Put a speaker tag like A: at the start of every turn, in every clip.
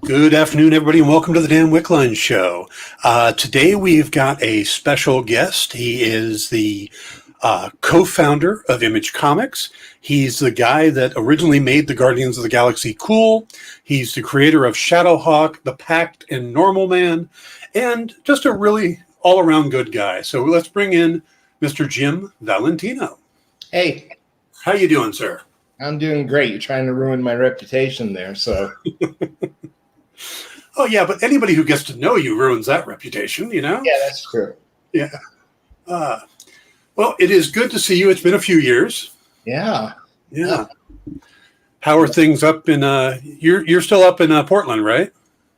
A: Good afternoon, everybody, and welcome to the Dan Wickline Show. Today we've got a special guest. He is the co-founder of Image Comics. He's the guy that originally made the Guardians of the Galaxy cool. He's the creator of Shadowhawk, The Pact, and Normal Man, and just a really all-around good guy. So let's bring in Mr. Jim Valentino.
B: Hey.
A: How you doing, sir?
B: I'm doing great. You're trying to ruin my reputation there, so...
A: Oh, yeah, but anybody who gets to know you ruins that reputation, you know?
B: Yeah, that's true.
A: Yeah. Well, it is good to see you. It's been a few years.
B: Yeah.
A: Yeah. How are things up in, you're still up in Portland, right?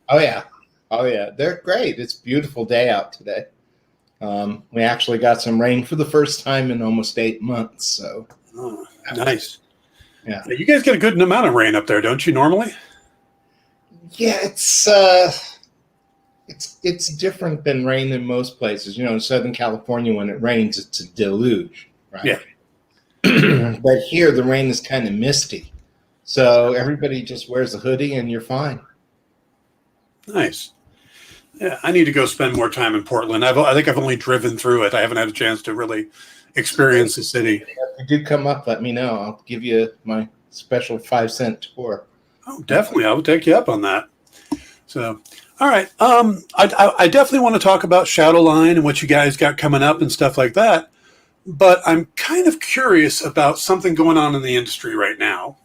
B: Oh, yeah. Oh, yeah. They're great. It's a beautiful day out today. We actually got some rain for the first time in almost 8 months, so...
A: Oh, nice.
B: Yeah.
A: You guys get a good amount of rain up there, don't you, normally?
B: Yeah, it's different than rain in most places. You know, in Southern California, when it rains, it's a deluge, right?
A: Yeah.
B: But here, the rain is kind of misty. So everybody just wears a hoodie and you're fine.
A: Nice. Yeah, I need to go spend more time in Portland. I think I've only driven through it. I haven't had a chance to really experience the city.
B: If you do come up, let me know. I'll give you my special 5-cent tour.
A: Oh, definitely. I would take you up on that. So, all right. I definitely want to talk about Shadowline and what you guys got coming up and stuff like that. But I'm kind of curious about something going on in the industry right now.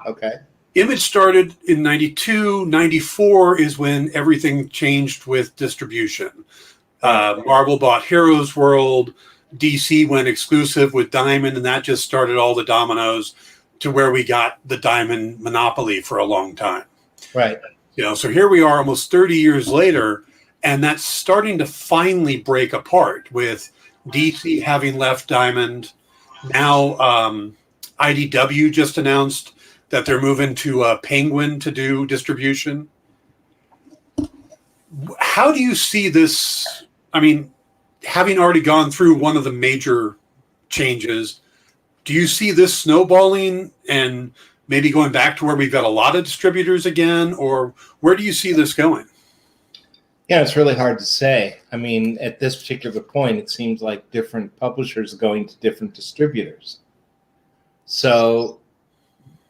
B: Okay.
A: Image started in 92. 94 is when everything changed with distribution. Marvel bought Heroes World. DC went exclusive with Diamond, and that just started all the dominoes to where we got the Diamond monopoly for a long time.
B: Right.
A: You know, so here we are almost 30 years later, and that's starting to finally break apart with DC having left Diamond. Now IDW just announced that they're moving to Penguin to do distribution. How do you see this? I mean, having already gone through one of the major changes, do you see this snowballing and maybe going back to where we've got a lot of distributors again, or where do you see this going?
B: Yeah, it's really hard to say. I mean, at this particular point, it seems like different publishers are going to different distributors. So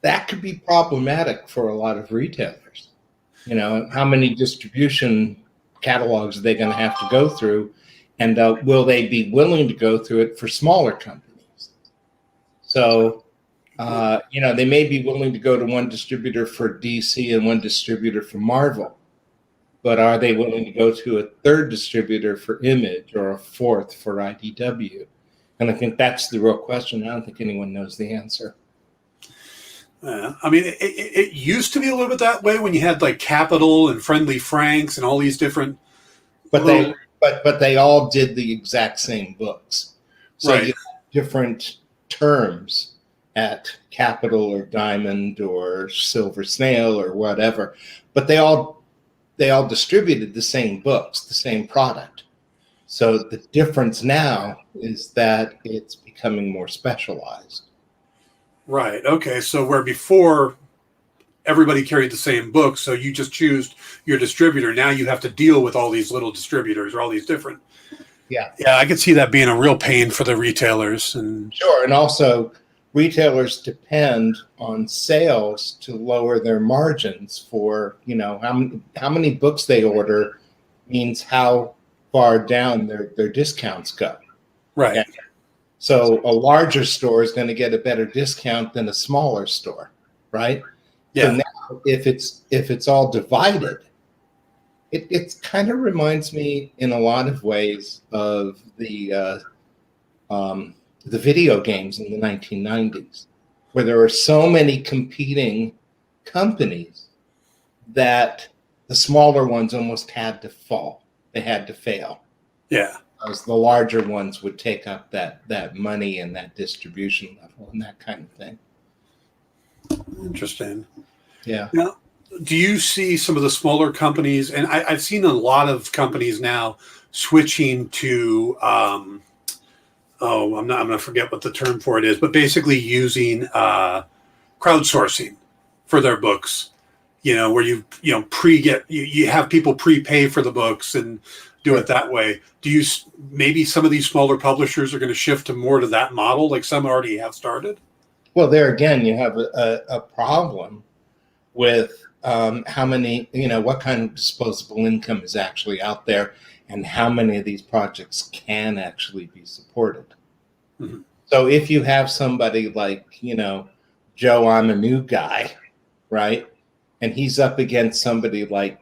B: that could be problematic for a lot of retailers. You know, how many distribution catalogs are they going to have to go through? And will they be willing to go through it for smaller companies? So, you know, they may be willing to go to one distributor for DC and one distributor for Marvel. But are they willing to go to a third distributor for Image or a fourth for IDW? And I think that's the real question. I don't think anyone knows the answer.
A: I mean, it used to be a little bit that way when you had like Capital and Friendly Franks and all these different...
B: But they all did the exact same books. So
A: right.
B: You have different terms at Capital or Diamond or Silver Snail or whatever, but they all distributed the same books, the same product. So the difference now is that it's becoming more specialized.
A: Right. Okay. So where before everybody carried the same book, so you just choose your distributor. Now you have to deal with all these little distributors or all these different.
B: Yeah.
A: Yeah, I could see that being a real pain for the retailers. And
B: sure. And also retailers depend on sales to lower their margins for, you know, how many books they order means how far down their discounts go.
A: Right.
B: Okay? So a larger store is going to get a better discount than a smaller store, right?
A: Yeah.
B: So now if it's all divided, it kind of reminds me in a lot of ways of the video games in the 1990s, where there were so many competing companies that the smaller ones almost had to fall. They had to fail.
A: Yeah.
B: Because the larger ones would take up that money and that distribution level and that kind of thing.
A: Interesting.
B: Yeah.
A: Now, do you see some of the smaller companies, and I've seen a lot of companies now switching to, I'm going to forget what the term for it is, but basically using crowdsourcing for their books. where you have people prepay for the books and do it that way. Maybe some of these smaller publishers are going to shift to more to that model, like some already have started?
B: Well, there again, you have a problem with how many, what kind of disposable income is actually out there and how many of these projects can actually be supported.
A: Mm-hmm.
B: So if you have somebody like, Joe, I'm a new guy, right? And he's up against somebody like,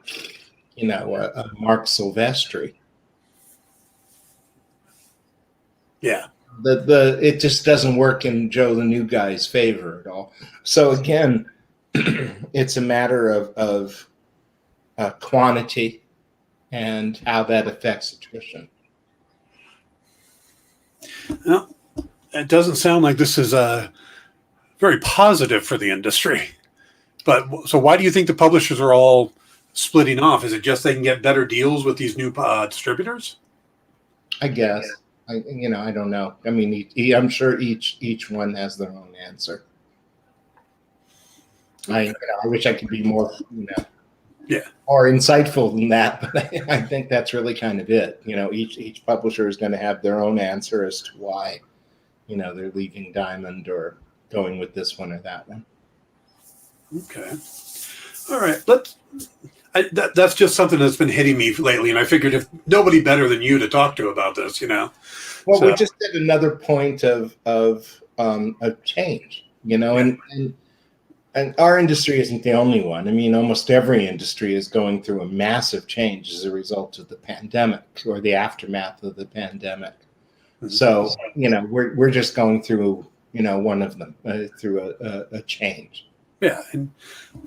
B: a Mark Silvestri.
A: Yeah.
B: It just doesn't work in Joe the new guy's favor at all. So again, it's a matter of quantity and how that affects attrition.
A: Well, it doesn't sound like this is very positive for the industry. But so why do you think the publishers are all splitting off? Is it just they can get better deals with these new distributors?
B: I guess. I don't know. I mean, I'm sure each one has their own answer. Okay. I wish I could be more, more insightful than that, but I think that's really kind of it. Each publisher is going to have their own answer as to why, they're leaving Diamond or going with this one or that one. Okay.
A: All right. That's just something that's been hitting me lately, and I figured if nobody better than you to talk to about this, Well,
B: we just did another point of change, and our industry isn't the only one. I mean, almost every industry is going through a massive change as a result of the pandemic or the aftermath of the pandemic. Mm-hmm. So, we're just going through, one of them through a change.
A: Yeah, and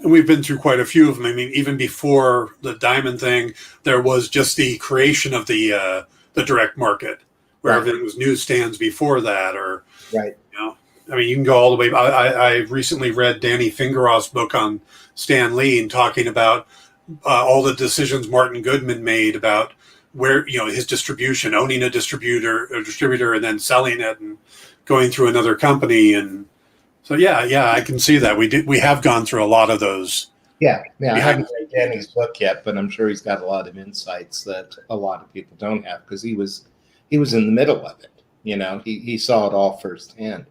A: we've been through quite a few of them. I mean, even before the Diamond thing, there was just the creation of the direct market, where everything was newsstands before that, or
B: right.
A: I mean, you can go all the way. I recently read Danny Fingeroth's book on Stan Lee and talking about all the decisions Martin Goodman made about where his distribution, owning a distributor, and then selling it and going through another company and. So yeah, I can see that we have gone through a lot of those.
B: Yeah. I haven't read Danny's book yet, but I'm sure he's got a lot of insights that a lot of people don't have because he was in the middle of it. He saw it all firsthand.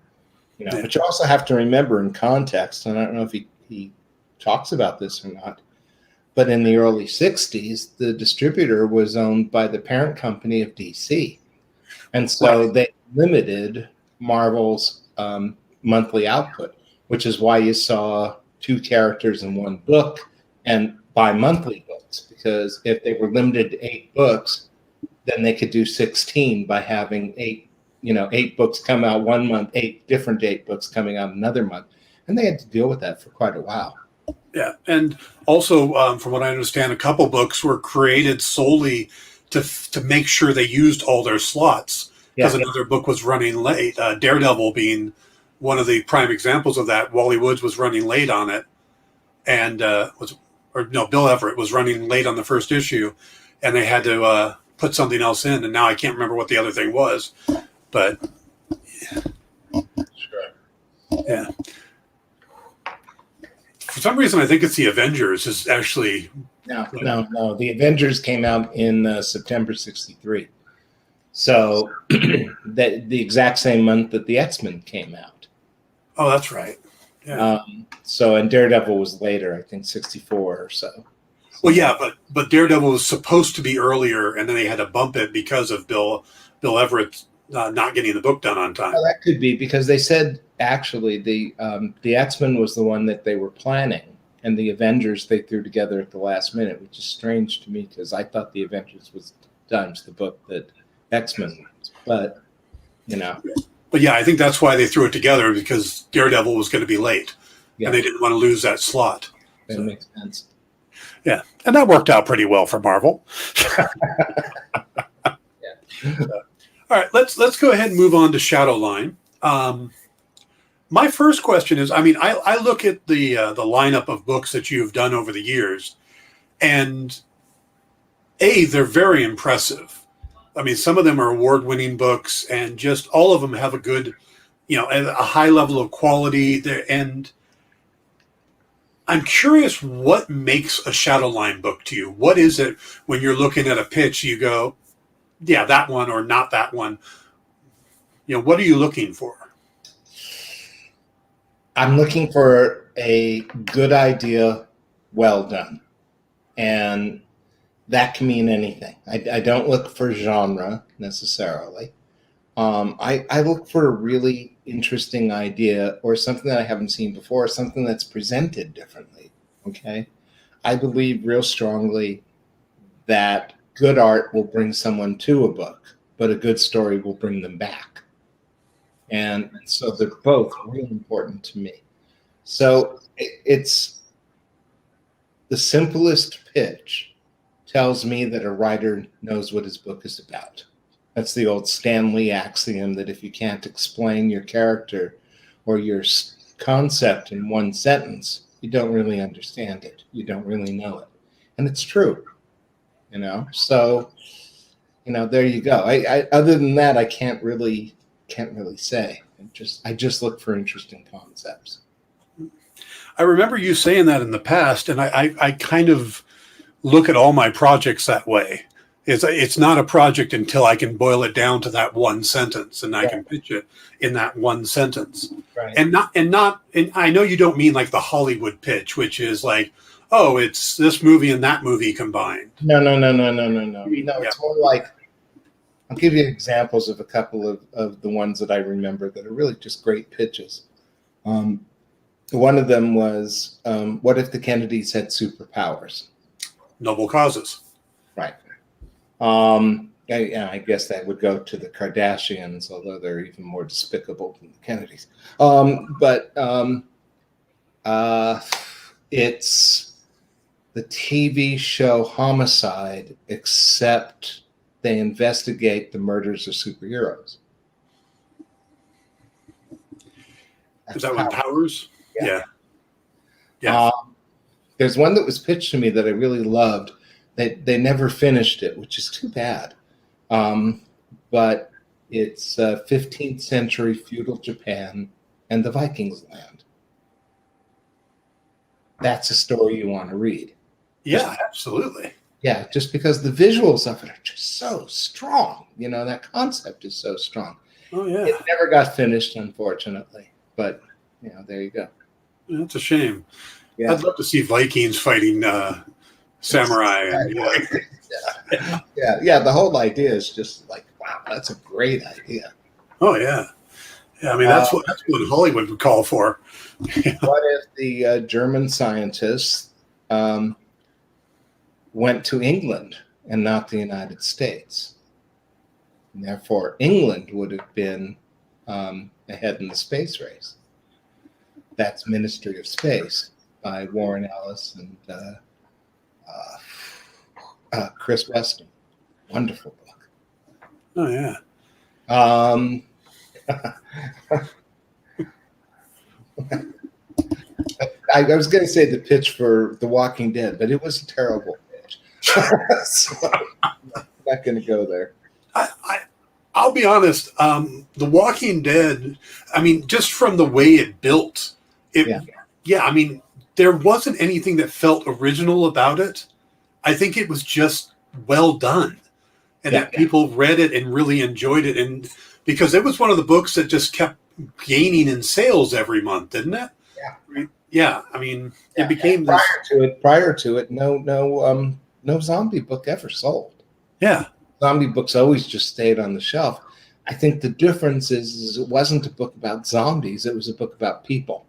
B: But you also have to remember in context, and I don't know if he talks about this or not, but in the early '60s, the distributor was owned by the parent company of DC, and so they limited Marvel's monthly output, which is why you saw 2 characters in one book and bi-monthly books, because if they were limited to 8 books, then they could do 16 by having 8 books come out one month, 8 books coming out another month. And they had to deal with that for quite a while.
A: Yeah. And also, from what I understand, a couple books were created solely to make sure they used all their slots because another book was running late, Daredevil being one of the prime examples of that. Wally Woods was running late on it, and Bill Everett was running late on the first issue, and they had to put something else in. And now I can't remember what the other thing was, but yeah. For some reason, I think it's the Avengers is actually
B: no. The Avengers came out in September '63, so that the exact same month that the X-Men came out.
A: Oh, that's right. Yeah.
B: And Daredevil was later, I think '64 or so.
A: Well, yeah, but Daredevil was supposed to be earlier, and then they had to bump it because of Bill Everett not getting the book done on time.
B: Well, that could be because they said actually the X-Men was the one that they were planning, and the Avengers they threw together at the last minute, which is strange to me because I thought the Avengers was Times the book that X-Men was, but
A: But yeah, I think that's why they threw it together because Daredevil was going to be late, and they didn't want to lose that slot.
B: That makes sense.
A: Yeah, and that worked out pretty well for Marvel. All right, let's go ahead and move on to Shadowline. My first question is, I look at the lineup of books that you've done over the years, and they're very impressive. I mean, some of them are award-winning books, and just all of them have a good, a high level of quality there. And I'm curious what makes a Shadowline book to you. What is it when you're looking at a pitch, you go, yeah, that one or not that one? What are you looking for?
B: I'm looking for a good idea, well done. And that can mean anything. I don't look for genre necessarily. I look for a really interesting idea or something that I haven't seen before, something that's presented differently. Okay. I believe real strongly that good art will bring someone to a book, but a good story will bring them back. And so they're both really important to me. So it's the simplest pitch tells me that a writer knows what his book is about. That's the old Stan Lee axiom that if you can't explain your character or your concept in one sentence, you don't really understand it. You don't really know it. And it's true, So, there you go. I other than that, I can't really say. I just look for interesting concepts.
A: I remember you saying that in the past, and I kind of look at all my projects that way. It's not a project until I can boil it down to that one sentence, and I can pitch it in that one sentence.
B: Right.
A: And I know you don't mean like the Hollywood pitch, which is like, oh, it's this movie and that movie combined.
B: No. It's more like, I'll give you examples of a couple of the ones that I remember that are really just great pitches. One of them was, what if the Kennedys had superpowers?
A: Noble causes.
B: Right. I guess that would go to the Kardashians, although they're even more despicable than the Kennedys. It's the TV show Homicide, except they investigate the murders of superheroes.
A: Is that with Powers? Yeah.
B: There's one that was pitched to me that I really loved. They never finished it, which is too bad. But it's 15th century feudal Japan and the Vikings land. That's a story you want to read.
A: Yeah, absolutely.
B: Yeah, just because the visuals of it are just so strong. That concept is so strong.
A: Oh, yeah.
B: It never got finished, unfortunately. But, there you go.
A: That's a shame.
B: Yeah.
A: I'd love to see Vikings fighting samurai.
B: Yeah. The whole idea is just like, wow, that's a great idea.
A: Oh, yeah. Yeah, I mean, that's what Hollywood would call for.
B: What if the German scientists went to England and not the United States? And therefore, England would have been ahead in the space race. That's Ministry of Space by Warren Ellis and Chris Weston. Wonderful book.
A: Oh, yeah.
B: I was going to say the pitch for The Walking Dead, but it was a terrible pitch. So I'm not going to go there.
A: I'll be honest. The Walking Dead, I mean, just from the way it built, I mean, there wasn't anything that felt original about it. I think it was just well done, and that people read it and really enjoyed it, and because it was one of the books that just kept gaining in sales every month, didn't it?
B: Yeah.
A: Yeah. I mean, it became
B: prior to it, no zombie book ever sold.
A: Yeah.
B: Zombie books always just stayed on the shelf. I think the difference is it wasn't a book about zombies; it was a book about people,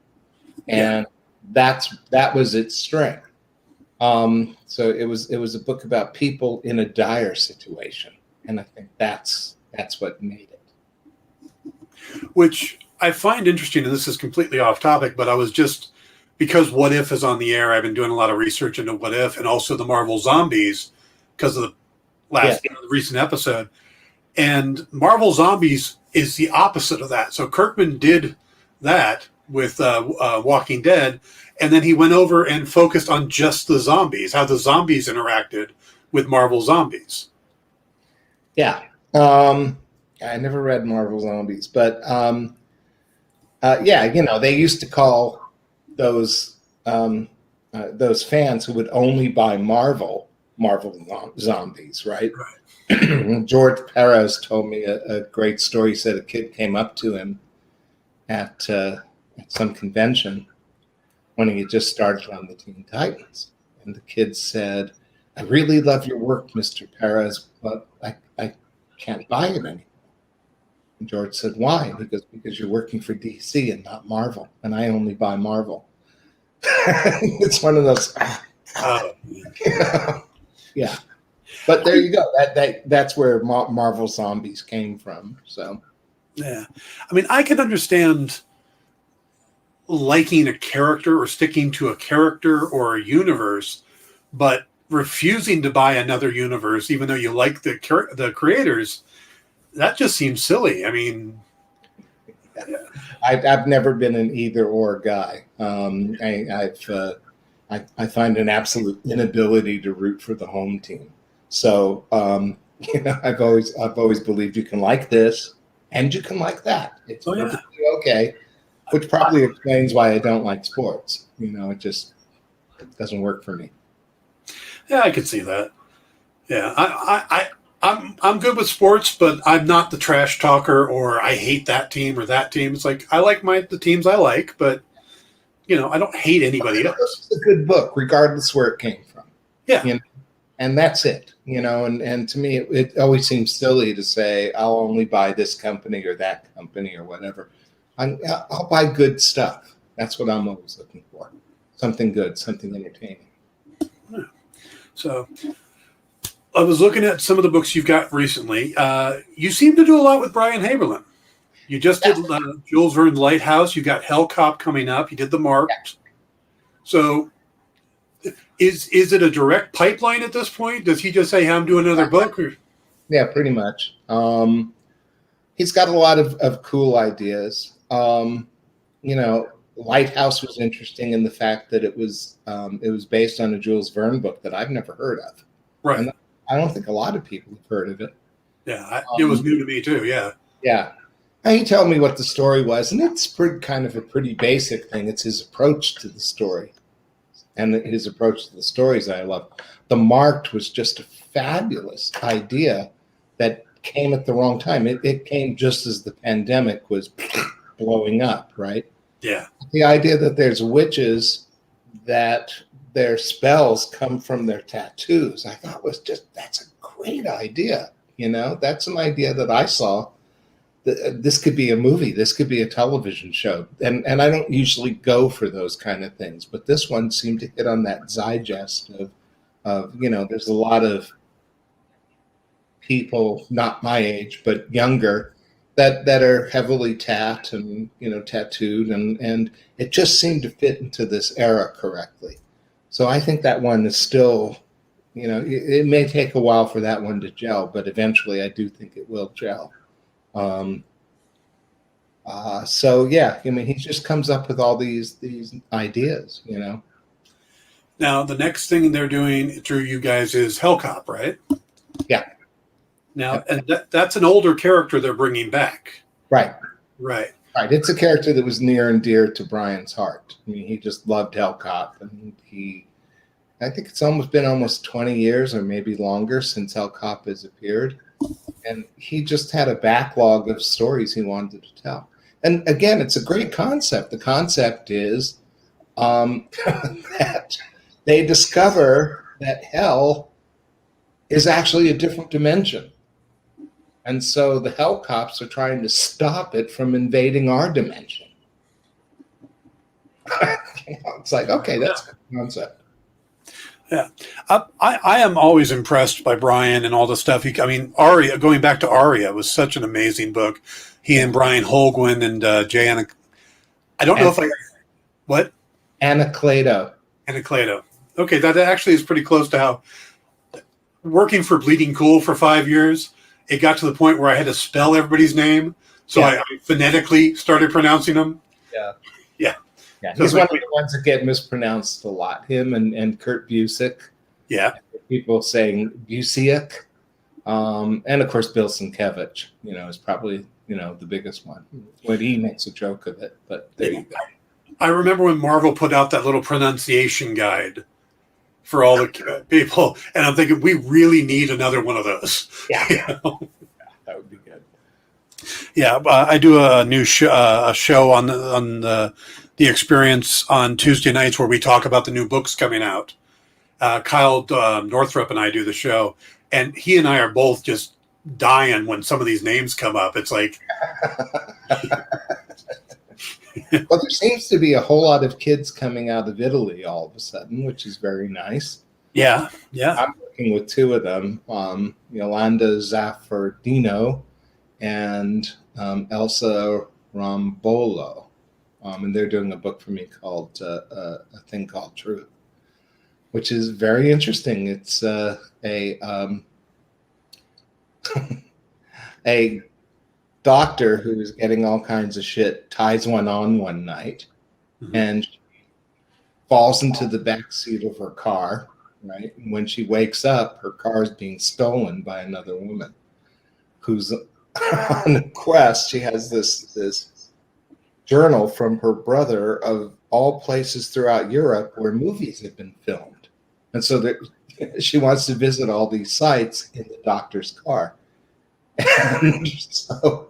B: and that was its strength. So it was a book about people in a dire situation, and I think that's what made it.
A: Which I find interesting, and this is completely off topic, but I was just, because What If is on the air, I've been doing a lot of research into What If, and also the Marvel Zombies because of the recent episode. And Marvel Zombies is the opposite of that. So Kirkman did that with Walking Dead, and then he went over and focused on just the zombies, how the zombies interacted with Marvel Zombies.
B: Yeah. I never read Marvel Zombies, but they used to call those those fans who would only buy Marvel zombies, right? George Perez told me a great story. He said a kid came up to him at some convention when he had just started on the Teen Titans. And the kid said, "I really love your work, Mr. Perez, but I can't buy it anymore." And George said, "Why?" And he goes, "Because you're working for DC and not Marvel, and I only buy Marvel." It's one of those. Yeah. But there you go. That's where Marvel Zombies came from. So,
A: yeah, I mean, I can understand liking a character or sticking to a character or a universe, but refusing to buy another universe, even though you like the creators, that just seems silly. I mean,
B: I've never been an either or guy. I find an absolute inability to root for the home team. So I've always believed you can like this and you can like that. It's perfectly okay, which probably explains why I don't like sports. It just doesn't work for me.
A: Yeah, I could see that. Yeah, I'm good with sports, but I'm not the trash talker or I hate that team or that team. It's like I like the teams I like, but I don't hate anybody else.
B: It's a good book, regardless where it came from.
A: Yeah.
B: And that's it, and to me, it always seems silly to say, I'll only buy this company or that company or whatever. I'll buy good stuff. That's what I'm always looking for. Something good, something entertaining.
A: Yeah. So I was looking at some of the books you've got recently. You seem to do a lot with Brian Haberlin. You just did Jules Verne's Lighthouse. You got Hell Cop coming up. You did The Marked. Yeah. So is it a direct pipeline at this point? Does he just say, "Hey, I'm doing another book"? Or?
B: Yeah, pretty much. He's got a lot of cool ideas. Lighthouse was interesting in the fact that it was based on a Jules Verne book that I've never heard of.
A: Right.
B: And I don't think a lot of people have heard of it.
A: Yeah, it was new to me too. Yeah.
B: Yeah. And he told me what the story was, and it's kind of a pretty basic thing. It's his approach to the story. And his approach to the stories I love. The Marked was just a fabulous idea that came at the wrong time. It came just as the pandemic was blowing up, right?
A: Yeah.
B: The idea that there's witches that their spells come from their tattoos, I thought that's a great idea. That's an idea that I saw. This could be a movie. This could be a television show. And I don't usually go for those kind of things, but this one seemed to hit on that zeitgeist of there's a lot of people, not my age, but younger, that are heavily tattooed and it just seemed to fit into this era correctly. So I think that one is still, it may take a while for that one to gel, but eventually I do think it will gel. So yeah, he just comes up with all these ideas,
A: Now the next thing they're doing through you guys is Hell Cop, right?
B: Yeah.
A: Now, and that's an older character they're bringing back.
B: Right.
A: Right.
B: Right. It's a character that was near and dear to Brian's heart. He just loved Hell Cop, and I think it's been almost 20 years or maybe longer since Hell Cop has appeared. And he just had a backlog of stories he wanted to tell. And again, it's a great concept. The concept is that they discover that hell is actually a different dimension. And so the Hell Cops are trying to stop it from invading our dimension. It's like, okay, that's a good concept.
A: Yeah, I am always impressed by Brian and all the stuff. Aria, going back to Aria, was such an amazing book. He and Brian Holguin and Jay Anna. I don't know if I. What?
B: Anacleto.
A: Okay, that actually is pretty close to how working for Bleeding Cool for 5 years. It got to the point where I had to spell everybody's name, so I phonetically started pronouncing them.
B: Yeah.
A: Yeah,
B: he's one of the ones that get mispronounced a lot. Him and Kurt Busiek.
A: Yeah.
B: People saying Busiek. And of course, Bill Sienkiewicz, is probably, the biggest one when he makes a joke of it. But there you go.
A: I remember when Marvel put out that little pronunciation guide for all the people, and I'm thinking we really need another one of those.
B: Yeah,
A: You know?
B: that would be good.
A: Yeah, I do a new a show on the Experience on Tuesday nights where we talk about the new books coming out. Kyle Northrup and I do the show, and he and I are both just dying when some of these names come up. It's like,
B: well, there seems to be a whole lot of kids coming out of Italy all of a sudden, which is very nice.
A: yeah.
B: I'm working with two of them, Yolanda Zaffardino and Elsa Rombolo, and they're doing a book for me called A Thing Called Truth, which is very interesting. It's a doctor who is getting all kinds of shit ties one on one night, and she falls into the back seat of her car, right? And when she wakes up, her car is being stolen by another woman who's on a quest. She has this journal from her brother of all places throughout Europe where movies have been filmed. And so she wants to visit all these sites in the doctor's car. And so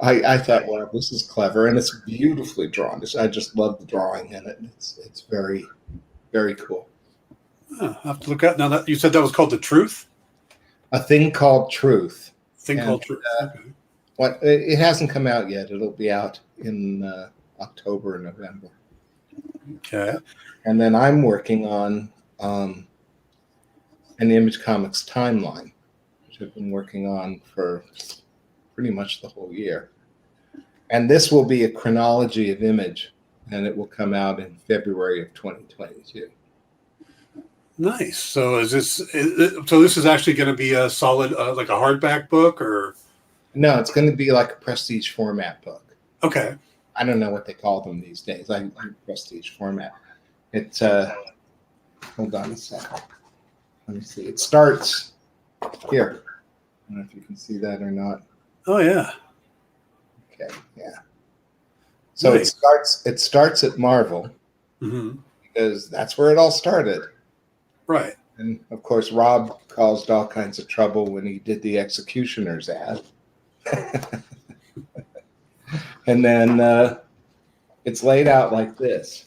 B: I thought, well, this is clever, and it's beautifully drawn. I just love the drawing in it. It's very, very cool.
A: I'll have to look at now. That you said that was called The Truth.
B: A Thing Called Truth.
A: Called Truth.
B: Okay. It hasn't come out yet. It'll be out in October or November.
A: Okay.
B: And then I'm working on an Image Comics timeline, which I've been working on for pretty much the whole year. And this will be a chronology of Image, and it will come out in February of 2022.
A: Nice. So this is actually going to be a solid, like a hardback book, or?
B: No, it's going to be like a prestige format book.
A: Okay.
B: I don't know what they call them these days. Like prestige format. It's hold on a second. Let me see. It starts here. I don't know if you can see that or not.
A: Oh yeah.
B: Okay. Yeah. So nice. It starts at Marvel, because that's where it all started.
A: Right.
B: And of course, Rob caused all kinds of trouble when he did the Executioners ad. And then it's laid out like this.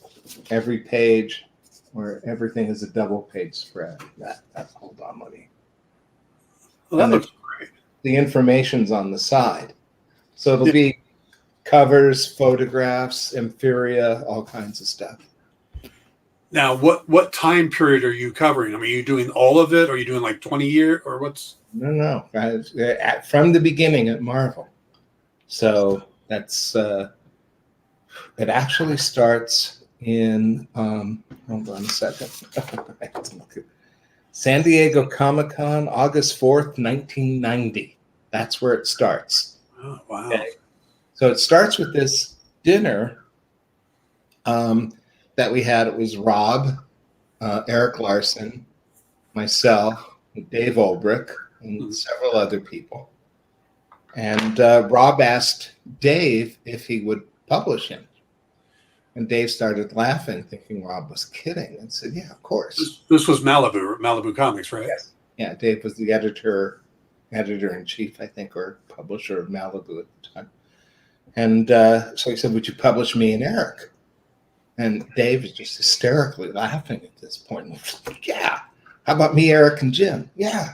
B: Every page, where everything is a double page spread. Hold on, let me.
A: Well, that looks great.
B: The information's on the side. So it'll be covers, photographs, Empyrea, all kinds of stuff.
A: Now, what time period are you covering? I mean, are you doing all of it? Or are you doing like 20 years, or what's?
B: No. From the beginning at Marvel. So that's it actually starts in hold on a second. I have to look at San Diego Comic-Con, August 4th, 1990. That's where it starts.
A: Oh, wow.
B: Okay. So it starts with this dinner that we had. It was Rob, Eric Larson, myself, Dave Olbrich, and several other people. And Rob asked Dave if he would publish him. And Dave started laughing, thinking Rob was kidding, and said, yeah, of course.
A: This was Malibu Comics, right?
B: Yes. Yeah, Dave was the editor-in-chief, I think, or publisher of Malibu at the time. And so he said, would you publish me and Eric? And Dave is just hysterically laughing at this point. Like, yeah. How about me, Eric, and Jim? Yeah.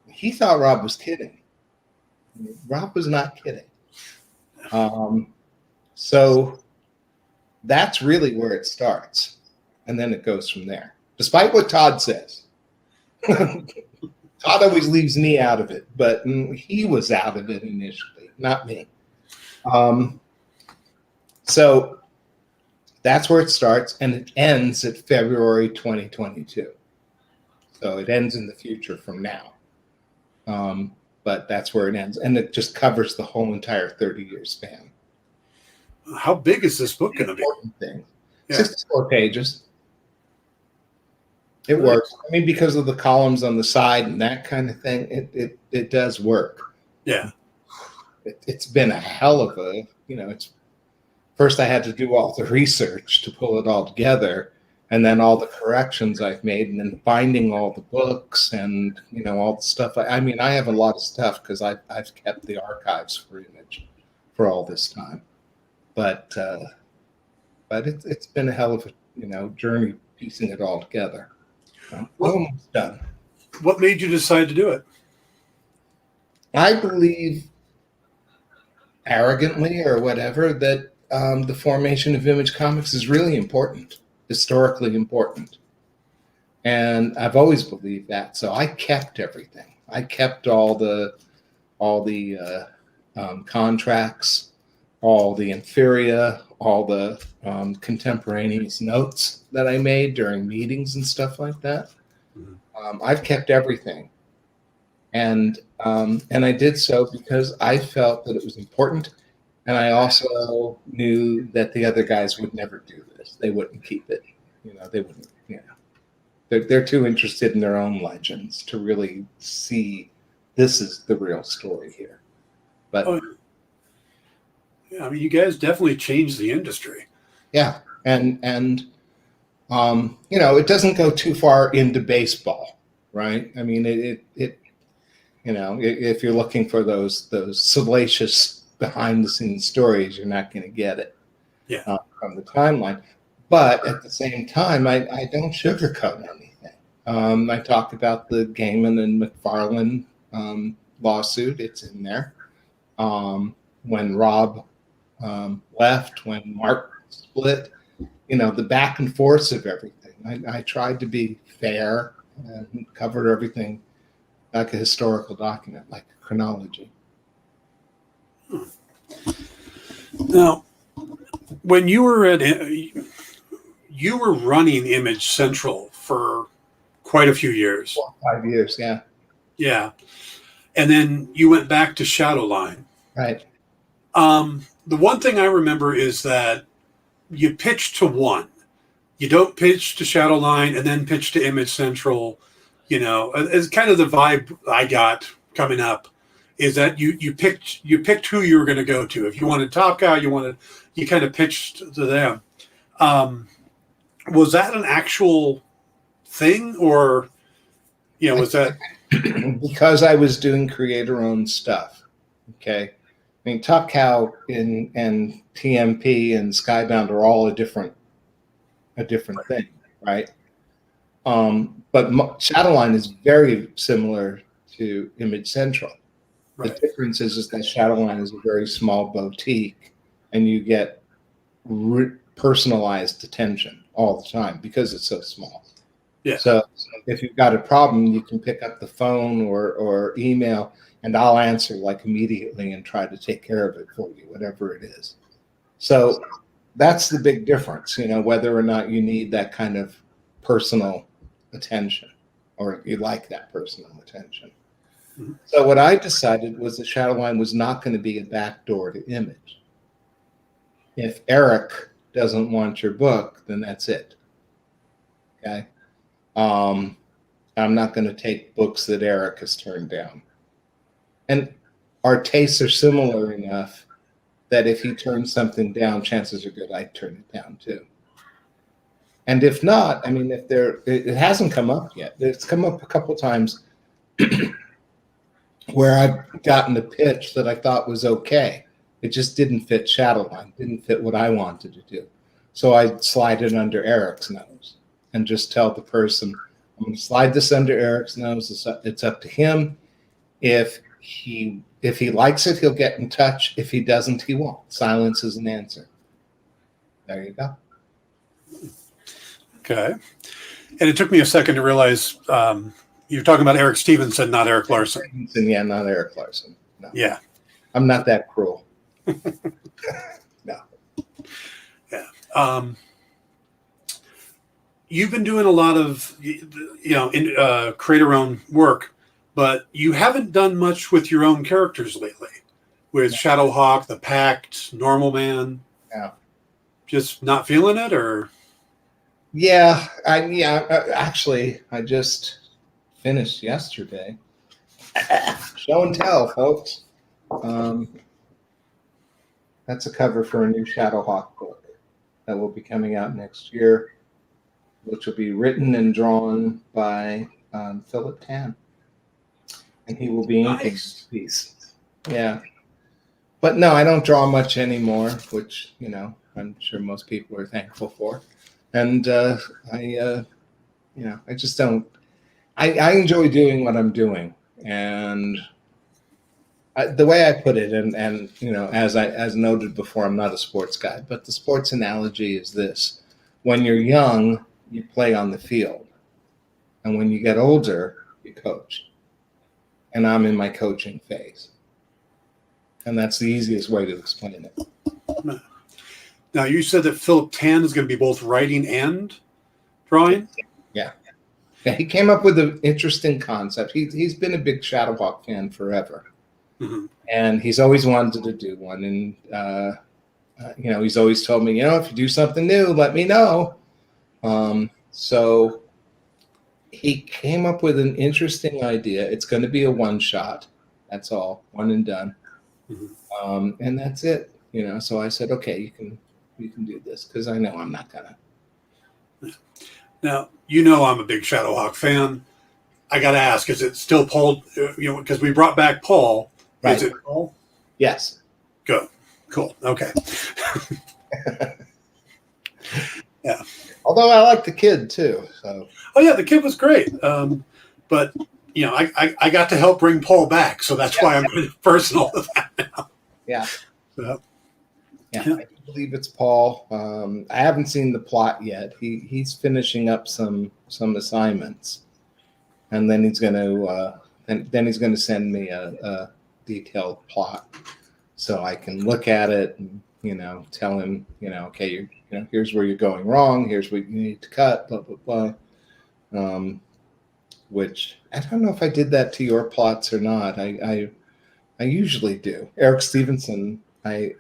B: He thought Rob was kidding. Rob was not kidding. So that's really where it starts. And then it goes from there. Despite what Todd says. Todd always leaves me out of it, but he was out of it initially, not me. So that's where it starts, and it ends at February 2022. So it ends in the future from now. But that's where it ends. And it just covers the whole entire 30-year span.
A: How big is this book going to be?
B: Thing. Yeah. 64 pages. It works. I mean, because of the columns on the side and that kind of thing, it does work.
A: Yeah.
B: It's been a hell of a, it's first I had to do all the research to pull it all together, and then all the corrections I've made, and then finding all the books and all the stuff. I mean, I have a lot of stuff because I've kept the archives for Image for all this time, but it's been a hell of a journey piecing it all together. I'm almost done.
A: What made you decide to do it?
B: I believe arrogantly or whatever that the formation of Image Comics is really important, historically important. And I've always believed that. So I kept everything. I kept all the contracts, all the inferior, all the contemporaneous notes that I made during meetings and stuff like that. I've kept everything. And I did so because I felt that it was important. And I also knew that the other guys would never do this. They wouldn't keep it. They wouldn't, They're too interested in their own legends to really see this is the real story here. But
A: yeah, I mean, you guys definitely changed the industry.
B: Yeah. And it doesn't go too far into baseball, right? I mean, it if you're looking for those salacious behind the scenes stories, you're not going to get it from the timeline. But at the same time, I don't sugarcoat anything. I talk about the Gaiman and McFarlane lawsuit. It's in there. When Rob left, when Mark split, the back and forth of everything. I tried to be fair and covered everything like a historical document, like a chronology.
A: Now, when you were running Image Central for quite a few years.
B: 5 years, yeah.
A: Yeah. And then you went back to Shadowline.
B: Right.
A: The one thing I remember is that you pitch to one. You don't pitch to Shadowline and then pitch to Image Central. It's kind of the vibe I got coming up is that you picked who you were going to go to. If you wanted Top Guy, you kind of pitched to them. Was that an actual thing, or was that
B: because I was doing creator-owned stuff? Okay, I mean, Top Cow and TMP and Skybound are all a different thing, right? But Shadowline is very similar to Image Central. Right. The difference is that Shadowline is a very small boutique, and you get personalized attention all the time because it's so small.
A: Yeah.
B: So if you've got a problem, you can pick up the phone or email, and I'll answer like immediately and try to take care of it for you, whatever it is. So that's the big difference, whether or not you need that kind of personal attention or you like that personal attention. Mm-hmm. So what I decided was that Shadowline was not going to be a backdoor to Image. If Eric doesn't want your book, then that's it. Okay. I'm not going to take books that Eric has turned down. And our tastes are similar enough that if he turns something down, chances are good I'd turn it down too. And if not, I mean, it hasn't come up yet. It's come up a couple times where I've gotten a pitch that I thought was okay. It just didn't fit Shadowline, didn't fit what I wanted to do. So I slide it under Eric's nose and just tell the person, I'm going to slide this under Eric's nose. It's up to him. If he likes it, he'll get in touch. If he doesn't, he won't. Silence is an answer. There you go.
A: Okay. And it took me a second to realize you're talking about Eric Stevenson, not Eric Larson.
B: Yeah, not Eric Larson. No.
A: Yeah.
B: I'm not that cruel. No.
A: Yeah. You've been doing a lot of, creator-owned work, but you haven't done much with your own characters lately. With Shadowhawk, The Pact, Normal Man.
B: Yeah. Just
A: not feeling it, or?
B: Yeah. Actually, I just finished yesterday. Show and tell, folks. That's a cover for a new Shadowhawk book that will be coming out next year, which will be written and drawn by Philip Tan. And he will be inking this piece. Yeah. But no, I don't draw much anymore, which, I'm sure most people are thankful for. And I just don't. I enjoy doing what I'm doing. And the way I put it, and as noted before, I'm not a sports guy, but the sports analogy is this. When you're young, you play on the field. And when you get older, you coach. And I'm in my coaching phase. And that's the easiest way to explain it.
A: Now, you said that Philip Tan is going to be both writing and drawing?
B: Yeah. He came up with an interesting concept. He's been a big Shadowhawk fan forever. Mm-hmm. And he's always wanted to do one. And, he's always told me, if you do something new, let me know. So he came up with an interesting idea. It's going to be a one-shot. That's all. One and done. Mm-hmm. And that's it. So I said, okay, you can do this, because I know I'm not going to.
A: Now, I'm a big Shadowhawk fan. I got to ask, is it still Paul? Because we brought back Paul. Right. Is it Paul?
B: Yes.
A: Good. Cool. Okay. Yeah.
B: Although I like the kid too. So.
A: Oh yeah, the kid was great. But I got to help bring Paul back, so that's why I'm really personal with that now.
B: Yeah.
A: So,
B: yeah. I believe it's Paul. I haven't seen the plot yet. He's finishing up some assignments, and then he's going to send me a detailed plot so I can look at it and tell him okay, here's where you're going wrong, here's what you need to cut, blah blah blah. Which I don't know if I did that to your plots or not. I usually do. Eric Stevenson, I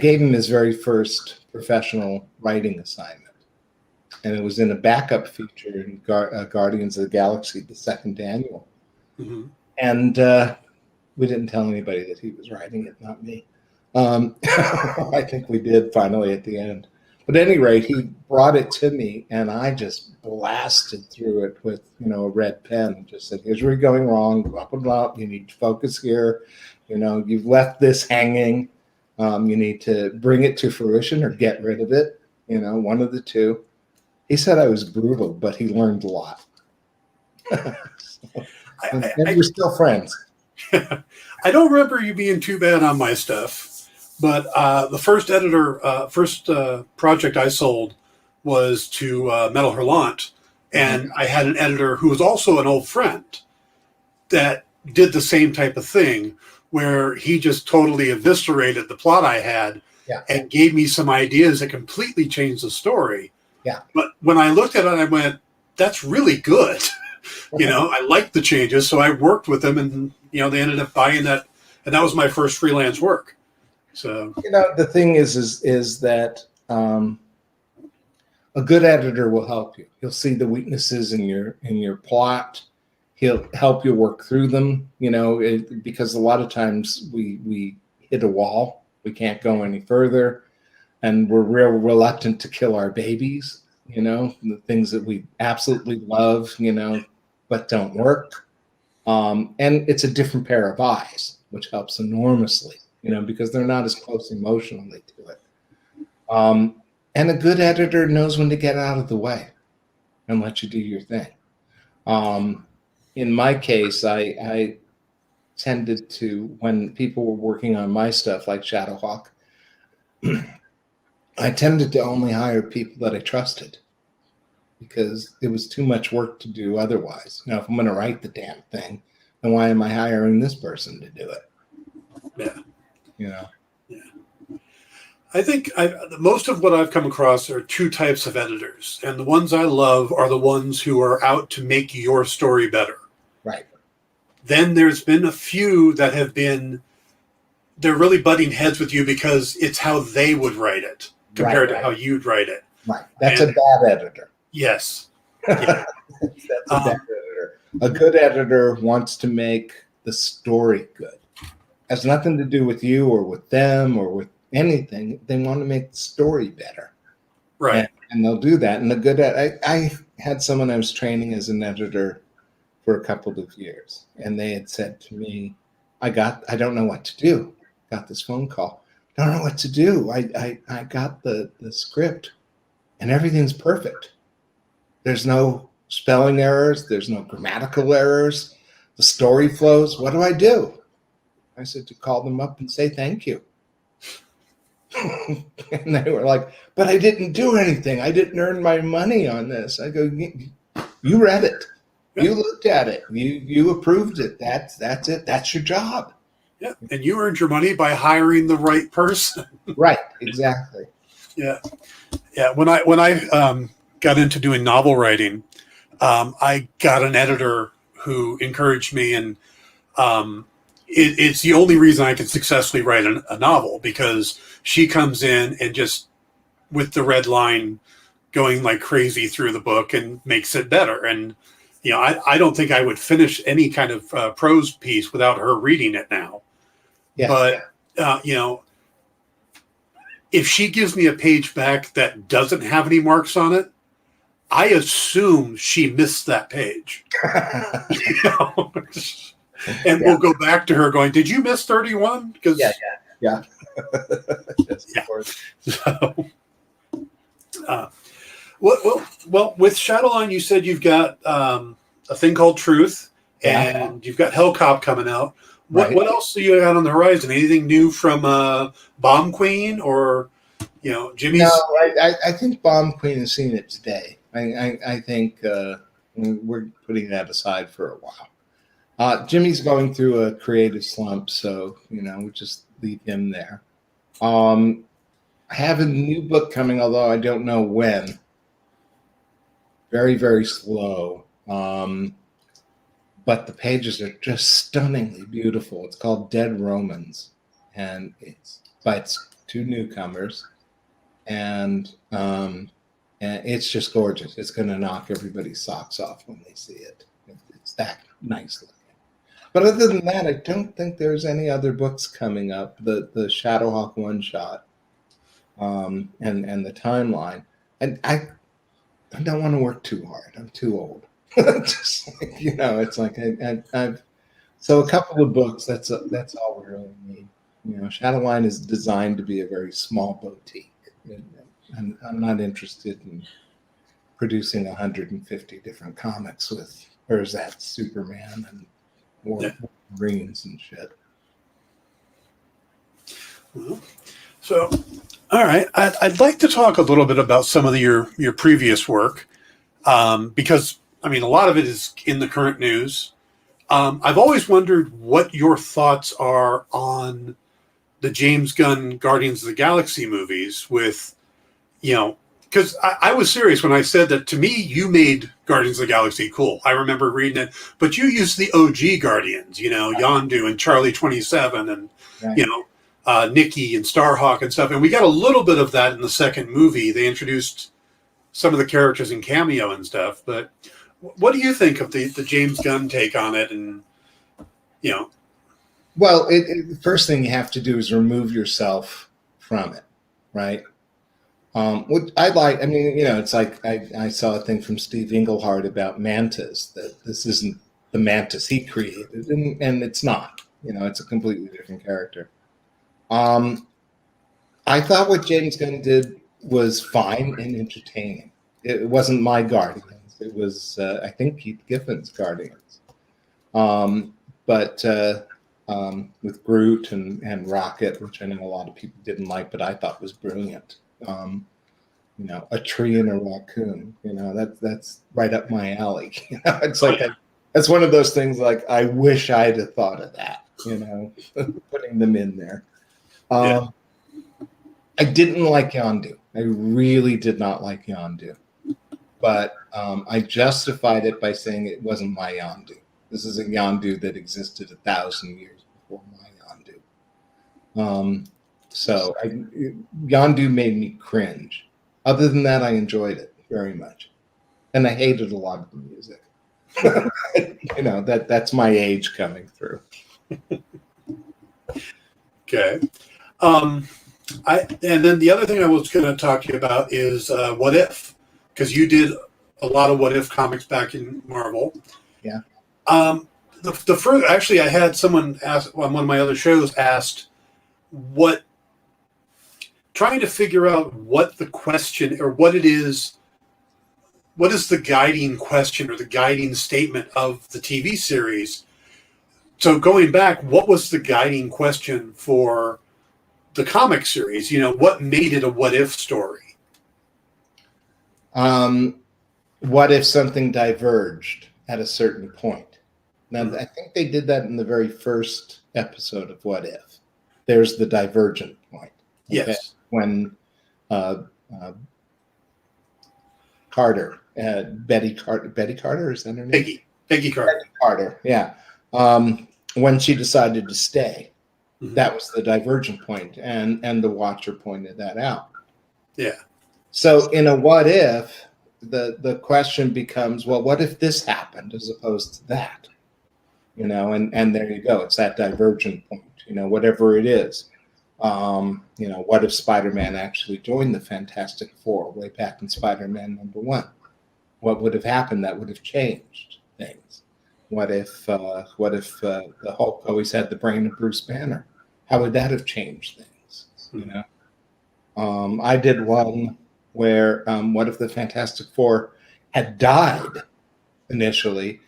B: gave him his very first professional writing assignment, and it was in a backup feature in Guardians of the Galaxy, the second annual. Mm-hmm. And we didn't tell anybody that he was writing it, not me. I think we did finally at the end. But at any rate, he brought it to me, and I just blasted through it with, a red pen and just said, here's where you're going wrong, blah, blah, blah. You need to focus here. You've left this hanging. You need to bring it to fruition or get rid of it, one of the two. He said I was brutal, but he learned a lot. And we're still friends.
A: I don't remember you being too bad on my stuff, but the first project I sold was to Metal Hurlant, and I had an editor who was also an old friend that did the same type of thing, where he just totally eviscerated the plot I had and gave me some ideas that completely changed the story.
B: Yeah.
A: But when I looked at it, I went, that's really good. I liked the changes, so I worked with them, and they ended up buying that, and that was my first freelance work. So
B: the thing is that a good editor will help you. He'll see the weaknesses in your plot. He'll help you work through them. Because a lot of times we hit a wall, we can't go any further, and we're real reluctant to kill our babies. The things that we absolutely love. But don't work. And it's a different pair of eyes, which helps enormously, because they're not as close emotionally to it. And a good editor knows when to get out of the way and let you do your thing. In my case, I tended to, when people were working on my stuff like Shadowhawk, I tended to only hire people that I trusted, because it was too much work to do otherwise. Now, if I'm going to write the damn thing, then why am I hiring this person to do it?
A: Yeah.
B: Yeah.
A: I think most of what I've come across are two types of editors. And the ones I love are the ones who are out to make your story better.
B: Right.
A: Then there's been a few that they're really butting heads with you because it's how they would write it compared to how you'd write it.
B: Right. That's a bad editor.
A: Yes. Yeah.
B: That's a bad editor. A good editor wants to make the story good. has nothing to do with you or with them or with anything. They want to make the story better.
A: Right.
B: And they'll do that. And the good at I had someone I was training as an editor for a couple of years, and they had said to me, I don't know what to do. Got this phone call. Don't know what to do. I got the script and everything's perfect. There's no spelling errors, there's no grammatical errors, the story flows. What do I do? I said to call them up and say thank you. And they were like, but I didn't do anything. I didn't earn my money on this. I go, you read it. You looked at it. You approved it. That's it. That's your job.
A: Yeah. And you earned your money by hiring the right person.
B: Right. Exactly.
A: Yeah. Yeah. When I got into doing novel writing, I got an editor who encouraged me, and it's the only reason I can successfully write a novel, because she comes in and just with the red line going like crazy through the book and makes it better. And, you know, I don't think I would finish any kind of prose piece without her reading it now. Yeah. But, you know, if she gives me a page back that doesn't have any marks on it, I assume she missed that page. You know? And we'll go back to her going, did you miss 31? Because
B: yeah. Yes,
A: yeah. Of course. So, well, with Shadowline, you said you've got a thing called Truth, and you've got Hellcop coming out. What else do you got on the horizon? Anything new from Bomb Queen or, you know, Jimmy's?
B: No, I think Bomb Queen has seen it today. I think we're putting that aside for a while. Jimmy's going through a creative slump, so, you know, we just leave him there. I have a new book coming, although I don't know when. Very, very slow. But the pages are just stunningly beautiful. It's called Dead Romans, and it's by two newcomers, and it's just gorgeous. It's going to knock everybody's socks off when they see it. It's that nice looking. But other than that, I don't think there's any other books coming up. The Shadowhawk one shot, and the timeline. And I don't want to work too hard. I'm too old. Just like, you know, it's like I've so a couple of books. That's all we really need. You know, Shadowline is designed to be a very small boutique. And I'm not interested in producing 150 different comics with Erzat Superman and Wolverines and shit.
A: Well, so, all right, I'd like to talk a little bit about some of your previous work, because, I mean, a lot of it is in the current news. I've always wondered what your thoughts are on the James Gunn Guardians of the Galaxy movies with, you know, because I was serious when I said that to me, you made Guardians of the Galaxy cool. I remember reading it, but you used the OG Guardians, you know, Yondu and Charlie 27 and, you know, Nikki and Starhawk and stuff. And we got a little bit of that in the second movie. They introduced some of the characters in cameo and stuff. But what do you think of the James Gunn take on it? And, you know.
B: Well, the first thing you have to do is remove yourself from it, right? What I like, I mean, you know, it's like I saw a thing from Steve Englehart about Mantis, that this isn't the Mantis he created, and it's not. You know, it's a completely different character. I thought what James Gunn did was fine and entertaining. It wasn't my Guardians. It was, I think, Keith Giffen's Guardians. But with Groot and Rocket, which I know a lot of people didn't like, but I thought was brilliant. You know, a tree and a raccoon. You know, that's right up my alley. You know, it's like that's one of those things. Like, I wish I'd have thought of that. You know, putting them in there. I didn't like Yondu. I really did not like Yondu, but I justified it by saying it wasn't my Yondu. This is a Yondu that existed 1,000 years before my Yondu. So Yondu made me cringe. Other than that, I enjoyed it very much, and I hated a lot of the music. You know, that's my age coming through.
A: Okay. And then the other thing I was going to talk to you about is What If, because you did a lot of What If comics back in Marvel.
B: Yeah.
A: The first, actually, I had someone ask on one of my other shows asked trying to figure out what the question or what is the guiding question or the guiding statement of the TV series. So going back, what was the guiding question for the comic series? What made it a what if story?
B: What if something diverged at a certain point? Now, I think they did that in the very first episode of What If. There's the divergent point. Okay?
A: Yes.
B: When Carter, Betty Carter, is that her name?
A: Peggy Carter.
B: Betty Carter, yeah. When she decided to stay, that was the divergent point, and the Watcher pointed that out.
A: Yeah.
B: So in a what if, the question becomes, well, what if this happened as opposed to that? And there you go. It's that divergent point, whatever it is. What if Spider-Man actually joined the Fantastic Four way back in Spider-Man #1? What would have happened that would have changed things? What if the Hulk always had the brain of Bruce Banner? How would that have changed things? I did one where what if the Fantastic Four had died initially,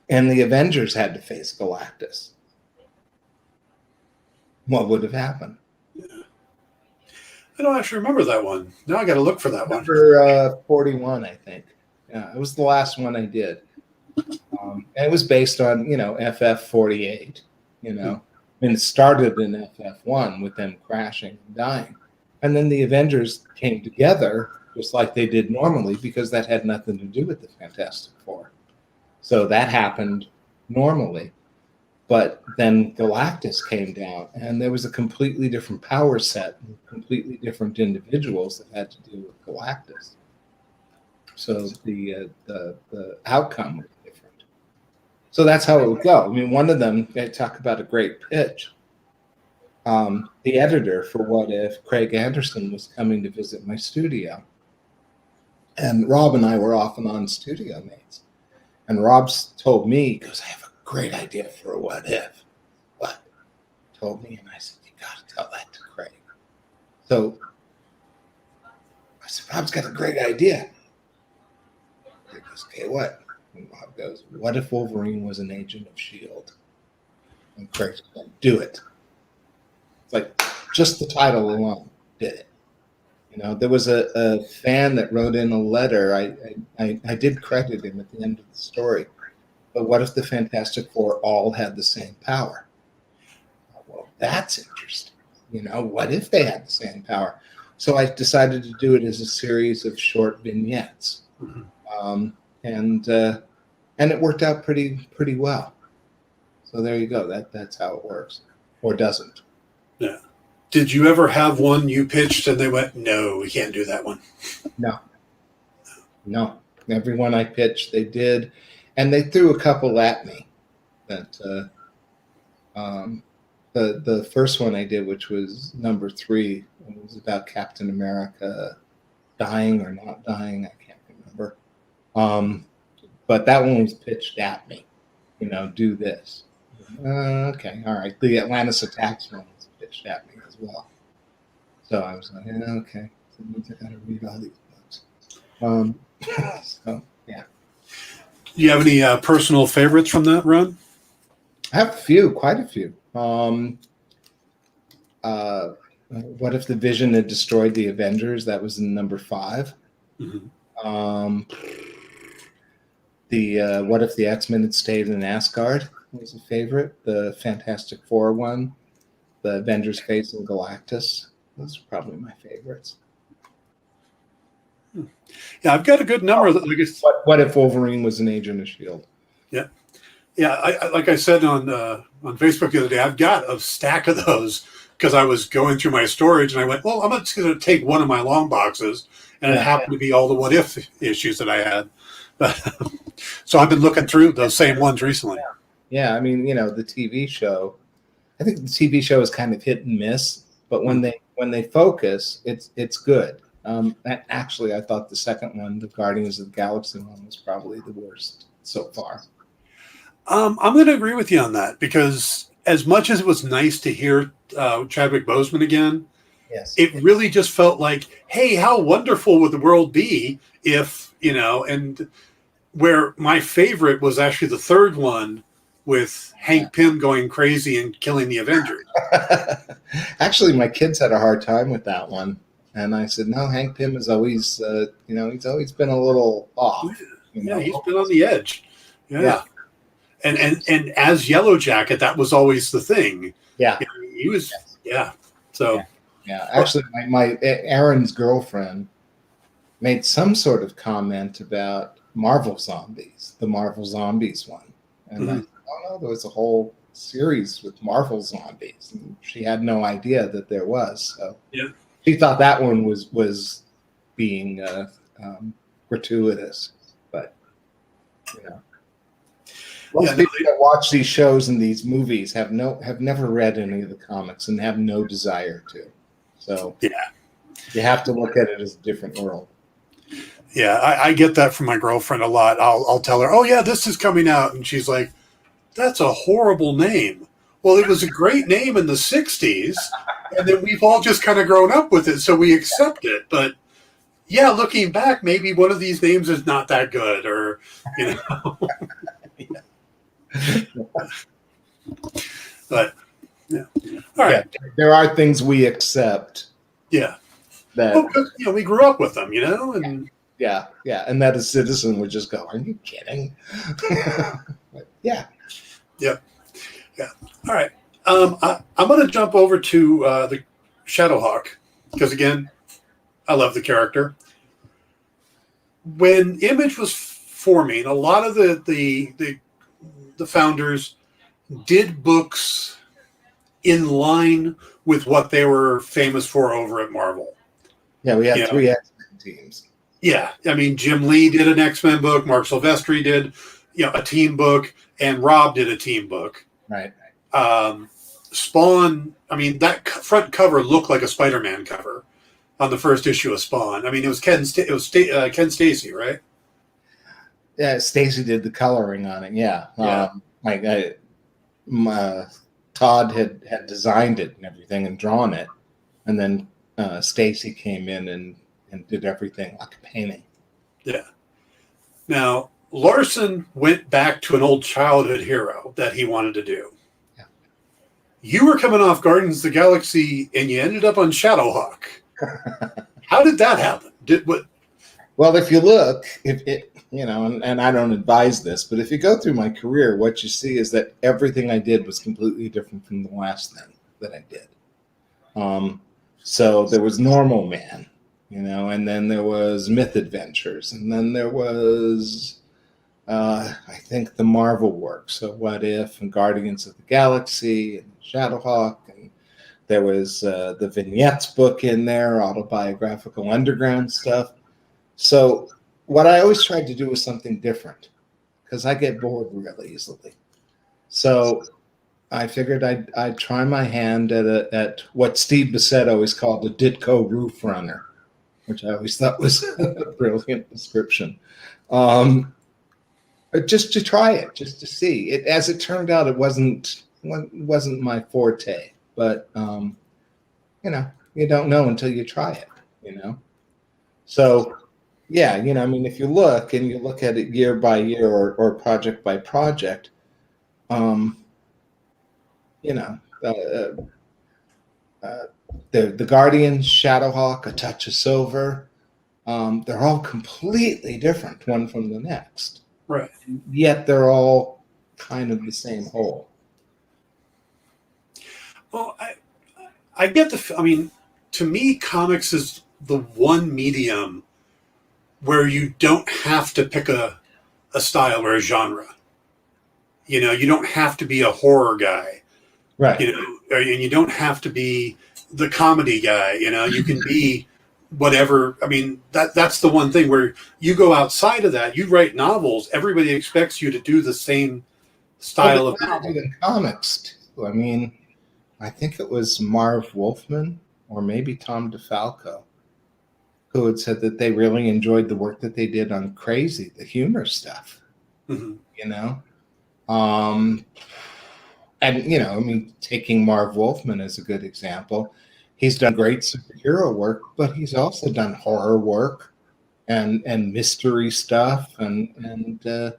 B: and the Avengers had to face Galactus? What would have happened?
A: I don't actually remember that one. Now I got to look for that one.
B: Number 41, I think. Yeah, it was the last one I did. And it was based on, FF48. It started in FF1 with them crashing and dying. And then the Avengers came together just like they did normally because that had nothing to do with the Fantastic Four. So that happened normally. But then Galactus came down, and there was a completely different power set, and completely different individuals that had to deal with Galactus. So the outcome was different. So that's how it would go. I mean, one of them, they talk about a great pitch. The editor for What If, Craig Anderson, was coming to visit my studio. And Rob and I were off and on studio mates. And Rob's told me, he goes, I have a great idea for a what if. What? Told me, and I said, you got to tell that to Craig. So I said, Rob's got a great idea. He goes, okay, what? And Rob goes, what if Wolverine was an agent of S.H.I.E.L.D.? And Craig said, do it. It's like just the title alone did it. There was a fan that wrote in a letter. I did credit him at the end of the story. But what if the Fantastic Four all had the same power? Well, that's interesting. What if they had the same power? So I decided to do it as a series of short vignettes, and it worked out pretty well. So there you go. That's how it works, or doesn't.
A: Yeah. Did you ever have one you pitched and they went, no, we can't do that one?
B: No. Everyone I pitched, they did. And they threw a couple at me. That the first one I did, which was number 3, it was about Captain America dying or not dying. I can't remember. But that one was pitched at me. Do this. Okay, all right. The Atlantis Attacks one was pitched at me as well. So I was like, okay. So I got to read all these books. So yeah.
A: Do you have any personal favorites from that run?
B: I have quite a few. What if the Vision had destroyed the Avengers? That was in number 5.
A: Mm-hmm.
B: What if the X-Men had stayed in Asgard was a favorite. The Fantastic Four one, the Avengers facing Galactus. Those are probably my favorites.
A: Yeah, I've got a good number.
B: What if Wolverine was an agent of S.H.I.E.L.D.?
A: Yeah. I like I said on Facebook the other day, I've got a stack of those because I was going through my storage and I went, well, I'm just going to take one of my long boxes, and it happened to be all the what if issues that I had. So I've been looking through those same ones recently.
B: Yeah, I mean, the TV show I think the TV show is kind of hit and miss, but when they focus, it's good. Actually, I thought the second one, the Guardians of the Galaxy one, was probably the worst so far.
A: I'm going to agree with you on that, because as much as it was nice to hear Chadwick Boseman again,
B: Yes,
A: it really just felt like, hey, how wonderful would the world be if, and where my favorite was actually the third one with Hank Pym going crazy and killing the Avengers.
B: Actually, my kids had a hard time with that one. And I said, no, Hank Pym is always, he's always been a little off.
A: Yeah, he's been on the edge.
B: Yeah.
A: And as Yellow Jacket, that was always the thing.
B: Yeah.
A: He was, So.
B: Yeah. Actually, my Aaron's girlfriend made some sort of comment about Marvel Zombies, the Marvel Zombies one. And I said, oh, no, there was a whole series with Marvel Zombies. And she had no idea that there was. So she thought that one was being gratuitous. But, most people that watch these shows and these movies have never read any of the comics and have no desire to. So you have to look at it as a different world.
A: Yeah, I get that from my girlfriend a lot. I'll tell her, oh, yeah, this is coming out. And she's like, that's a horrible name. Well, it was a great name in the 60s, and then we've all just kind of grown up with it, so we accept it. But, yeah, looking back, maybe one of these names is not that good, or, But, yeah. All right.
B: Yeah, there are things we accept.
A: Yeah.
B: That,
A: we grew up with them, and...
B: Yeah, and that a citizen would just go, are you kidding? Yeah.
A: Yep. Yeah. All right. I'm going to jump over to the Shadowhawk, because, again, I love the character. When Image was forming, a lot of the founders did books in line with what they were famous for over at Marvel.
B: Yeah, we had 3 X-Men teams.
A: Yeah, I mean, Jim Lee did an X-Men book, Mark Silvestri did, a team book, and Rob did a team book.
B: Right.
A: Spawn, I mean, that front cover looked like a Spider-Man cover on the first issue of Spawn. I mean, it was Ken Stacy, right?
B: Yeah, Stacy did the coloring on it. Yeah. Todd had designed it and everything and drawn it, and then Stacy came in and did everything like a painting.
A: Yeah. Now, Larson went back to an old childhood hero that he wanted to do.
B: Yeah.
A: You were coming off Guardians of the Galaxy, and you ended up on Shadowhawk. How did that happen?
B: Well, if you look, and I don't advise this, but if you go through my career, what you see is that everything I did was completely different from the last thing that I did. So there was Normal Man, and then there was Myth Adventures, and then there was, I think, the Marvel work. So What If and Guardians of the Galaxy and Shadowhawk, and there was the Vignettes book in there, autobiographical underground stuff. So what I always tried to do was something different, because I get bored really easily. So I figured I'd try my hand at what Steve Bissett always called the Ditko Roof Runner, which I always thought was a brilliant description. Just to try it, just to see it. As it turned out, it wasn't my forte, but you don't know until you try it. So. Yeah, I mean, if you look at it year by year or project by project, the Guardians, Shadowhawk, A Touch of Silver, they're all completely different one from the next.
A: Right.
B: Yet they're all kind of the same whole.
A: Well, I get to me, comics is the one medium where you don't have to pick a style or a genre. You don't have to be a horror guy.
B: Right.
A: And you don't have to be the comedy guy. You can be whatever. I mean, that's the one thing where you go outside of that. You write novels. Everybody expects you to do the same style of novel.
B: In comics, too. I mean, I think it was Marv Wolfman or maybe Tom DeFalco, who had said that they really enjoyed the work that they did on Crazy, the humor stuff,
A: Mhm.
B: you know? And, you know, I mean, taking Marv Wolfman as a good example, he's done great superhero work, but he's also done horror work and mystery stuff. You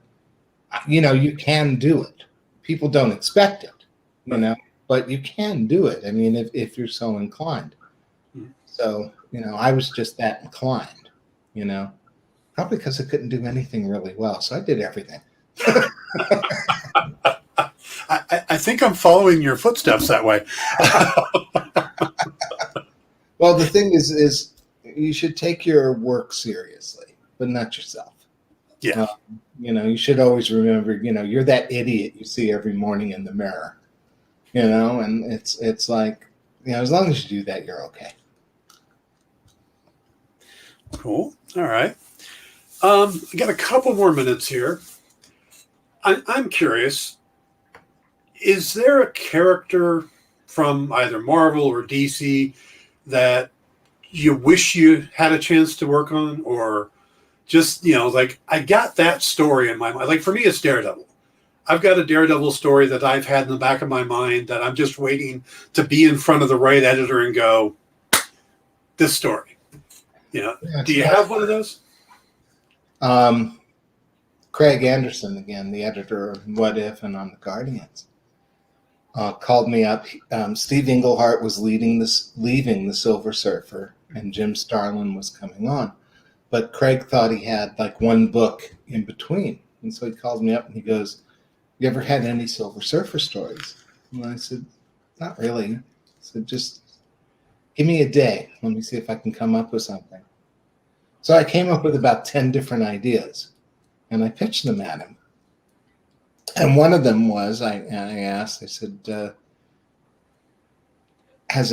B: know, you can do it. People don't expect it, you know, but you can do it. I mean, if you're so inclined.
A: Mhm. So,
B: You know, I was just that inclined, you know, probably because I couldn't do anything really well. So I did everything.
A: I think I'm following your footsteps that way.
B: Well, the thing is you should take your work seriously, but not yourself.
A: Yeah.
B: You know, you should always remember, you know, you're that idiot you see every morning in the mirror, you know, and it's like, you know, as long as you do that, you're okay.
A: Cool. All right. I got a couple more minutes here. I'm curious. Is there a character from either Marvel or DC that you wish you had a chance to work on, or just, you know, like, I got that story in my mind. Like, for me, it's Daredevil. I've got a Daredevil story that I've had in the back of my mind that I'm just waiting to be in front of the right editor and go, this story. You know,
B: Yeah,
A: do you have one of those?
B: Craig Anderson, again, the editor of What If and on the Guardians, called me up. Steve Englehart was leaving the Silver Surfer, and Jim Starlin was coming on. But Craig thought he had like one book in between. And so he called me up and he goes, "You ever had any Silver Surfer stories?" And I said, "Not really." I said, "Just give me a day. Let me see if I can come up with something." So I came up with about 10 different ideas and I pitched them at him. And one of them was, I asked, I said, has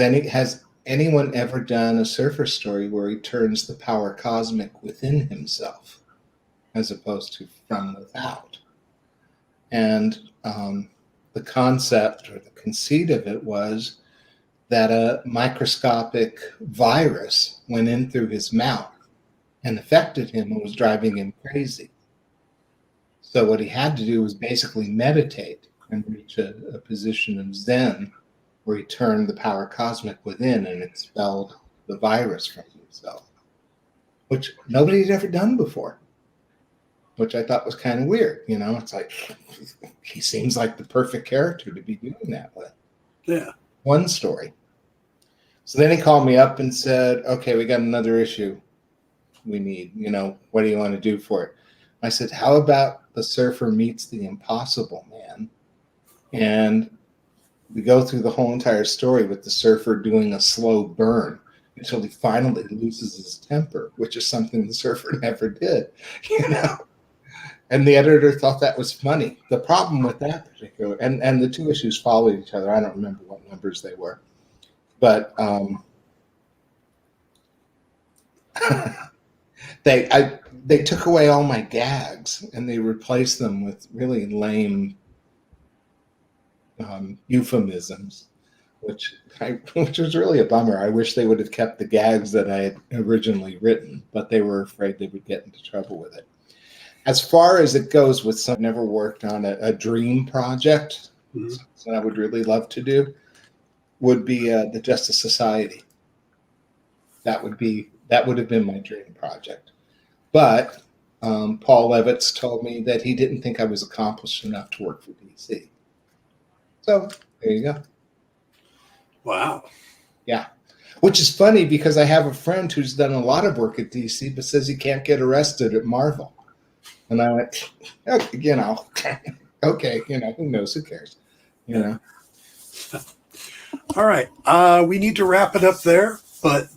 B: anyone ever done a Surfer story where he turns the power cosmic within himself as opposed to from without? And the concept or the conceit of it was that a microscopic virus went in through his mouth and affected him and was driving him crazy. So what he had to do was basically meditate and reach a position of Zen where he turned the power cosmic within and expelled the virus from himself, which nobody had ever done before, which I thought was kind of weird. You know, it's like, he seems like the perfect character to be doing that with.
A: Yeah.
B: One story. So then he called me up and said, "Okay, we got another issue we need. You know, what do you want to do for it?" I said, "How about the Surfer meets the Impossible Man? And we go through the whole entire story with the Surfer doing a slow burn until he finally loses his temper, which is something the Surfer never did, you know." And the editor thought that was funny. The problem with that particular, and the two issues followed each other. I don't remember what numbers they were, but they took away all my gags and they replaced them with really lame euphemisms, which was really a bummer. I wish they would have kept the gags that I had originally written, but they were afraid they would get into trouble with it. As far as it goes with some, I've never worked on a dream project.
A: Mhm.
B: Something I would really love to do would be the Justice Society. That would have been my dream project. But Paul Levitz told me that he didn't think I was accomplished enough to work for DC. So there you go.
A: Wow.
B: Yeah. Which is funny because I have a friend who's done a lot of work at DC but says he can't get arrested at Marvel. And I went, okay, you know, okay, you know, who knows? Who cares? You know.
A: All right. We need to wrap it up there, but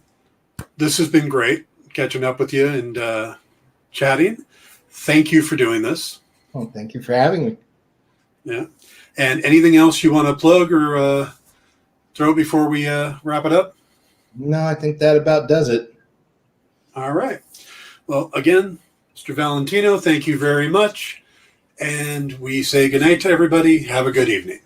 A: this has been great catching up with you and chatting. Thank you for doing this.
B: Well, thank you for having me.
A: Yeah. And anything else you want to plug or throw before we wrap it up?
B: No, I think that about does it.
A: All right. Well, again, Mr. Valentino, thank you very much. And we say goodnight to everybody. Have a good evening.